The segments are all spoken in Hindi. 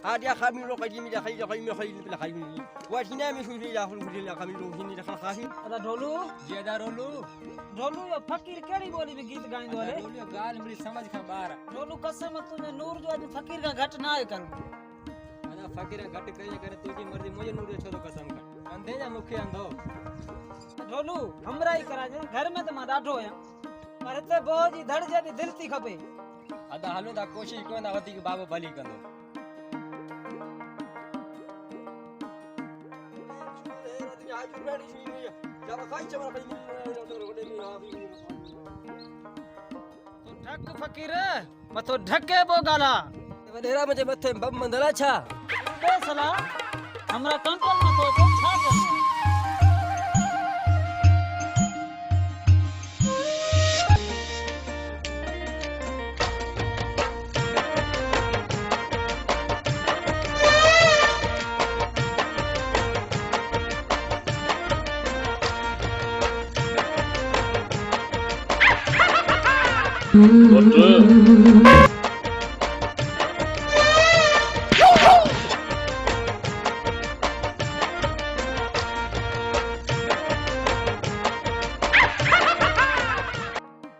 Ada kami lo kaji mida kaji kami lo kaji bila kaji ni. Wah sini kami sudah dah sudah kami lo sini dah kaji. अदा ढोलू जी अदा रोलू ढोलू ये फकीर केड़ी बोली में गीत गाइंदो अदा हले रोलू गाल मेरी समझ खा बार ढोलू कसम तूने नूर जो आज फकीर का घट ना है कर अदा फकीर घट करे करे तुझी मर्जी मुझे नूर छोड़ो कसम का अंधे जा मुखे अंधो ढोलू हमरा ही करा जे घर में तो मा डाढो है पर ते बोझ धड़ जे दिल थी खपे अदा हलो दा कोशिश को ना वती के बाबा भली कंदो ढक फकीर मथो ढके बो गाला वडेरा मुझे मथे बम मंदला छा बे सला हमरा कंकल में तो छा करना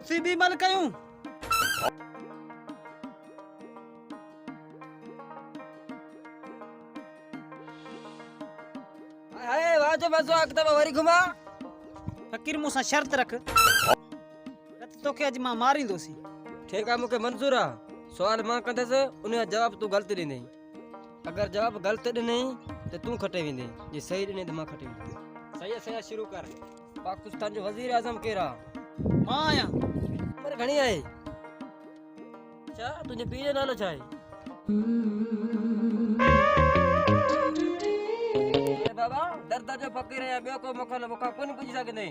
सीधी मल कयूं हाय वाजो वाजो अकता वरी घुमा फकीर मुसा शर्त रख तो के अज मां मारी दोसी ठीक है मुके मंजूर आ सवाल मां कंदस उन जवाब तू गलत दी नहीं अगर जवाब गलत दी नहीं तो तू खटे विंदे जे सही दी नहीं तो मां खटे विंदे सही सही शुरू कर पाकिस्तान जो वजीर आजम केरा मां आया उम्र घणी आहे छा तुझे पीउ जो नालो छा आहे ए बाबा दर्द जो फकीर है ॿियो को मौका मौका कोन पुॼी सघंदे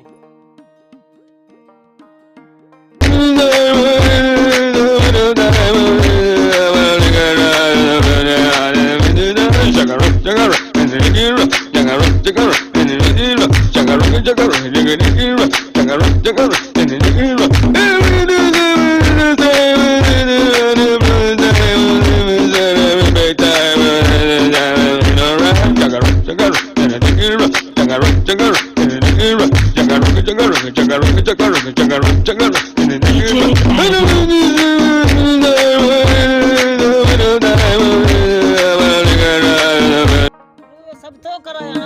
सब तो कराया